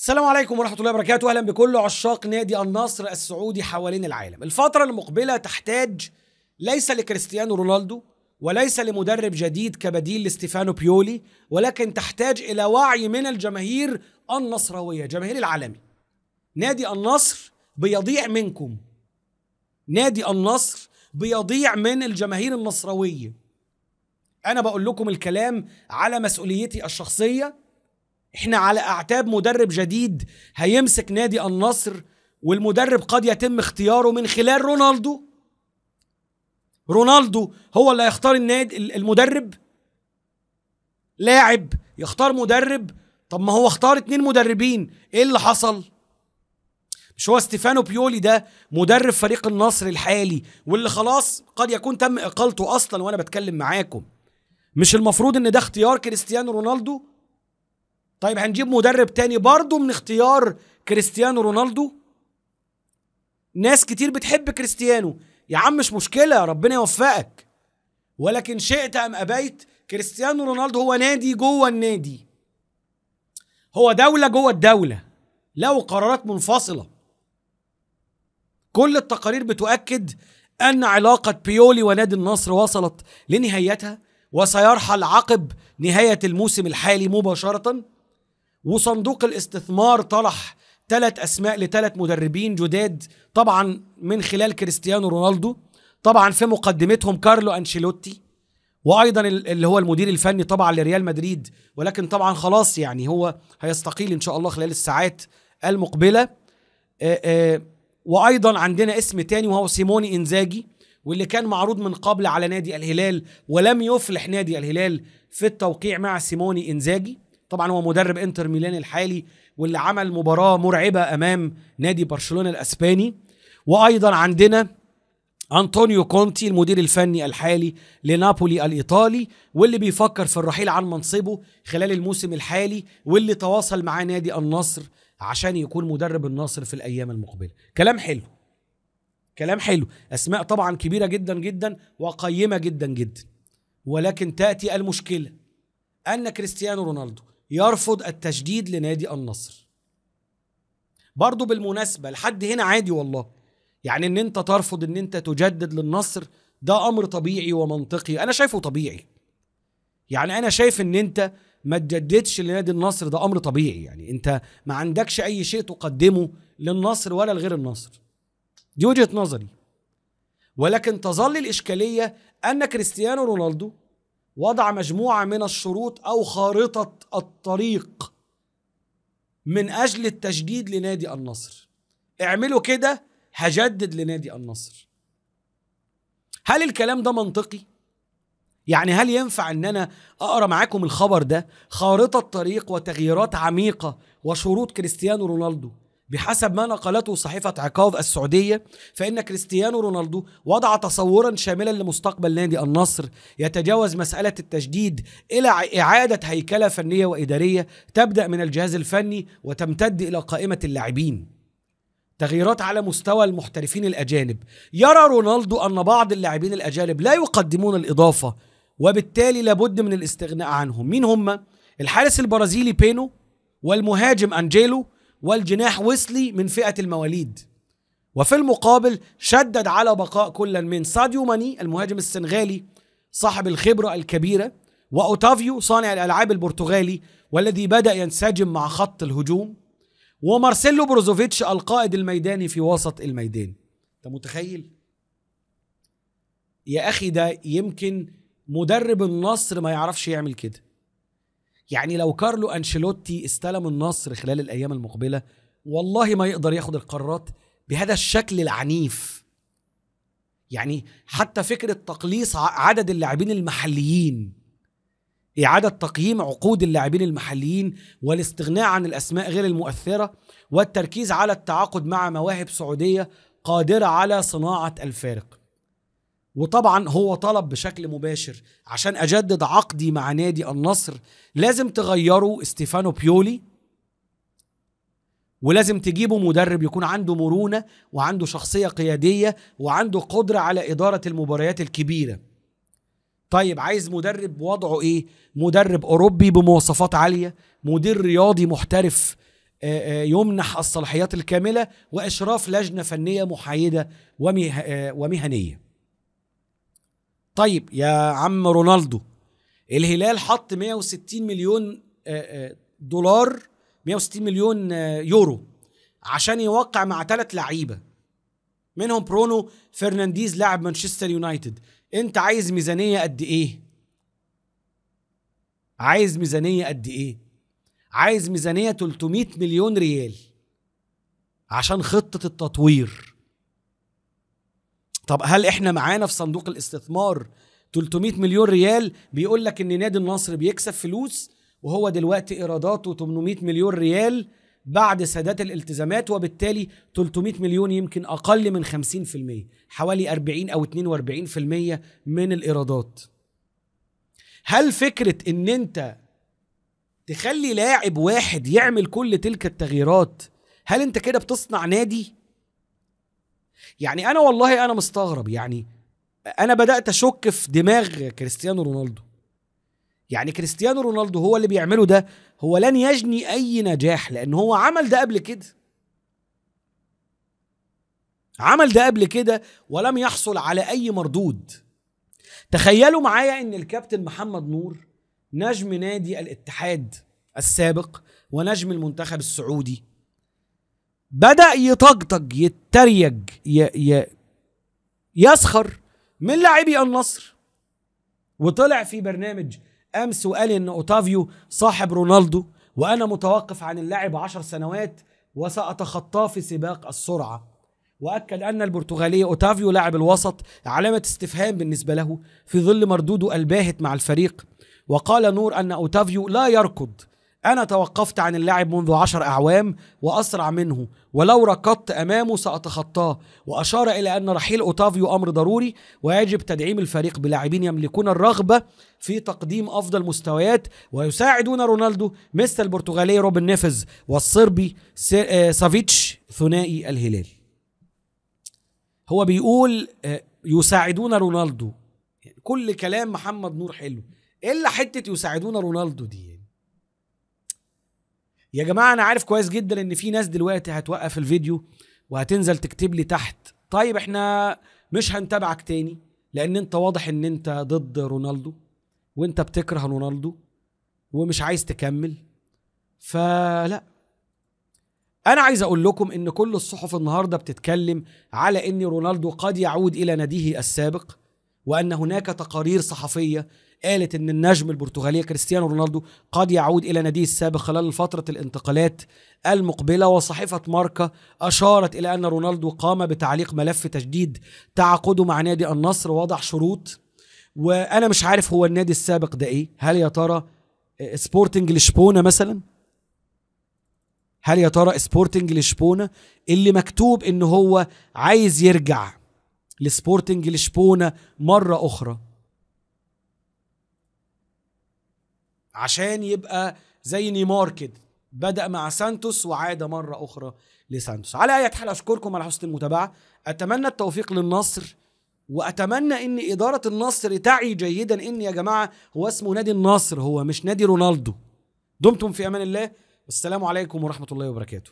السلام عليكم ورحمة الله وبركاته. أهلا بكل عشاق نادي النصر السعودي حوالين العالم. الفترة المقبلة تحتاج ليس لكريستيانو رونالدو وليس لمدرب جديد كبديل لستيفانو بيولي، ولكن تحتاج إلى وعي من الجماهير النصراوية، جماهير العالمي. نادي النصر بيضيع منكم، نادي النصر بيضيع من الجماهير النصراوية. أنا بقول لكم الكلام على مسؤوليتي الشخصية. احنا على اعتاب مدرب جديد هيمسك نادي النصر، والمدرب قد يتم اختياره من خلال رونالدو. رونالدو هو اللي هيختار النادي المدرب. لاعب يختار مدرب؟ طب ما هو اختار 2 مدربين، ايه اللي حصل؟ مش هو ستيفانو بيولي ده مدرب فريق النصر الحالي واللي خلاص قد يكون تم اقالته اصلا وانا بتكلم معاكم؟ مش المفروض ان ده اختيار كريستيانو رونالدو؟ طيب هنجيب مدرب تاني برضو من اختيار كريستيانو رونالدو؟ ناس كتير بتحب كريستيانو، يا عم مش مشكلة، ربنا يوفقك، ولكن شئت أم أبيت كريستيانو رونالدو هو نادي جوه النادي، هو دولة جوه الدولة، له قرارات منفصلة. كل التقارير بتؤكد أن علاقة بيولي ونادي النصر وصلت لنهايتها، وسيرحل عقب نهاية الموسم الحالي مباشرة. وصندوق الاستثمار طرح 3 أسماء ل3 مدربين جداد، طبعا من خلال كريستيانو رونالدو، طبعا في مقدمتهم كارلو أنشيلوتي، وأيضا اللي هو المدير الفني طبعا لريال مدريد، ولكن طبعا خلاص يعني هو هيستقيل إن شاء الله خلال الساعات المقبلة. وأيضا عندنا اسم تاني وهو سيموني إنزاجي، واللي كان معروض من قبل على نادي الهلال ولم يفلح نادي الهلال في التوقيع مع سيموني إنزاجي. طبعا هو مدرب انتر ميلان الحالي واللي عمل مباراة مرعبة امام نادي برشلونة الاسباني. وايضا عندنا أنطونيو كونتي المدير الفني الحالي لنابولي الايطالي، واللي بيفكر في الرحيل عن منصبه خلال الموسم الحالي، واللي تواصل مع نادي النصر عشان يكون مدرب النصر في الايام المقبلة. كلام حلو، كلام حلو، اسماء طبعا كبيرة جدا جدا وقيمة جدا جدا، ولكن تأتي المشكلة ان كريستيانو رونالدو يرفض التجديد لنادي النصر. برضو بالمناسبة لحد هنا عادي والله، يعني ان انت ترفض ان انت تجدد للنصر ده امر طبيعي ومنطقي، انا شايفه طبيعي. يعني انا شايف ان انت ما تجددش لنادي النصر ده امر طبيعي، يعني انت ما عندكش اي شيء تقدمه للنصر ولا لغير النصر، دي وجهة نظري. ولكن تظل الاشكالية ان كريستيانو رونالدو وضع مجموعة من الشروط أو خارطة الطريق من أجل التجديد لنادي النصر. اعملوا كده هجدد لنادي النصر. هل الكلام ده منطقي؟ يعني هل ينفع أن أنا أقرأ معاكم الخبر ده خارطة طريق وتغييرات عميقة وشروط كريستيانو رونالدو بحسب ما نقلته صحيفة عكاظ السعودية؟ فإن كريستيانو رونالدو وضع تصورا شاملا لمستقبل نادي النصر يتجاوز مسألة التجديد إلى إعادة هيكلة فنية وإدارية تبدأ من الجهاز الفني وتمتد إلى قائمة اللاعبين. تغييرات على مستوى المحترفين الأجانب. يرى رونالدو أن بعض اللاعبين الأجانب لا يقدمون الإضافة، وبالتالي لابد من الاستغناء عنهم. مين هم؟ الحارس البرازيلي بينو، والمهاجم أنجيلو، والجناح ويسلي من فئة المواليد. وفي المقابل شدد على بقاء كل من ساديو ماني المهاجم السنغالي صاحب الخبرة الكبيرة، وأوتافيو صانع الألعاب البرتغالي والذي بدأ ينسجم مع خط الهجوم، ومارسيلو بروزوفيتش القائد الميداني في وسط الميدان. انت متخيل؟ يا أخي ده يمكن مدرب النصر ما يعرفش يعمل كده. يعني لو كارلو أنشيلوتي استلم النصر خلال الأيام المقبلة والله ما يقدر ياخد القرارات بهذا الشكل العنيف. يعني حتى فكرة تقليص عدد اللاعبين المحليين، إعادة تقييم عقود اللاعبين المحليين والاستغناء عن الأسماء غير المؤثرة والتركيز على التعاقد مع مواهب سعودية قادرة على صناعة الفارق. وطبعا هو طلب بشكل مباشر عشان أجدد عقدي مع نادي النصر لازم تغيروا ستيفانو بيولي، ولازم تجيبوا مدرب يكون عنده مرونة وعنده شخصية قيادية وعنده قدرة على إدارة المباريات الكبيرة. طيب عايز مدرب وضعه إيه؟ مدرب أوروبي بمواصفات عالية، مدير رياضي محترف يمنح الصلاحيات الكاملة وإشراف لجنة فنية محايدة ومهنية. طيب يا عم رونالدو، الهلال حط 160 مليون دولار، 160 مليون يورو عشان يوقع مع 3 لعيبة منهم برونو فرنانديز لاعب مانشستر يونايتد. انت عايز ميزانية قد ايه؟ عايز ميزانية 300 مليون ريال عشان خطة التطوير. طب هل احنا معانا في صندوق الاستثمار 300 مليون ريال؟ بيقول لك ان نادي النصر بيكسب فلوس وهو دلوقتي ايراداته 800 مليون ريال بعد سداد الالتزامات، وبالتالي 300 مليون يمكن اقل من 50%، حوالي 40 او 42% من الايرادات. هل فكرة ان انت تخلي لاعب واحد يعمل كل تلك التغييرات، هل انت كده بتصنع نادي؟ يعني انا والله انا مستغرب، يعني انا بدأت اشك في دماغ كريستيانو رونالدو. يعني كريستيانو رونالدو هو اللي بيعمله ده هو لن يجني اي نجاح، لان هو عمل ده قبل كده ولم يحصل على اي مردود. تخيلوا معايا ان الكابتن محمد نور نجم نادي الاتحاد السابق ونجم المنتخب السعودي بدأ يطقطق يتريق يسخر من لاعبي النصر، وطلع في برنامج امس وقال ان اوتافيو صاحب رونالدو وانا متوقف عن اللعب 10 سنوات وسأتخطاه في سباق السرعة، واكد ان البرتغالي اوتافيو لاعب الوسط علامة استفهام بالنسبة له في ظل مردوده الباهت مع الفريق. وقال نور ان اوتافيو لا يركض، انا توقفت عن اللعب منذ 10 اعوام واسرع منه، ولو ركضت امامه سأتخطاه. واشار الى ان رحيل اوتافيو امر ضروري ويجب تدعيم الفريق بلاعبين يملكون الرغبة في تقديم افضل مستويات ويساعدون رونالدو مثل البرتغالي روبن نيفيز والصربي سافيتش ثنائي الهلال. هو بيقول يساعدون رونالدو، يعني كل كلام محمد نور حلو الا حتة يساعدون رونالدو دي. يا جماعة أنا عارف كويس جدا إن في ناس دلوقتي هتوقف الفيديو وهتنزل تكتب لي تحت طيب إحنا مش هنتابعك تاني لأن أنت واضح إن أنت ضد رونالدو وأنت بتكره رونالدو ومش عايز تكمل. فلا، أنا عايز أقول لكم إن كل الصحف النهاردة بتتكلم على إن رونالدو قد يعود إلى ناديه السابق، وأن هناك تقارير صحفية قالت ان النجم البرتغالي كريستيانو رونالدو قد يعود الى ناديه السابق خلال فترة الانتقالات المقبلة. وصحيفة ماركا اشارت الى ان رونالدو قام بتعليق ملف تجديد تعاقده مع نادي النصر ووضع شروط، وانا مش عارف هو النادي السابق ده ايه. هل يا ترى سبورتنج لشبونة مثلا؟ هل يا ترى سبورتنج لشبونة اللي مكتوب ان هو عايز يرجع لسبورتنج لشبونة مرة اخرى عشان يبقى زي نيمار كده، بدأ مع سانتوس وعاد مرة أخرى لسانتوس. على أي حال أشكركم على حسن المتابعة، أتمنى التوفيق للنصر، وأتمنى إن إدارة النصر تعي جيدا إن يا جماعة هو اسمه نادي النصر، هو مش نادي رونالدو. دمتم في أمان الله، والسلام عليكم ورحمة الله وبركاته.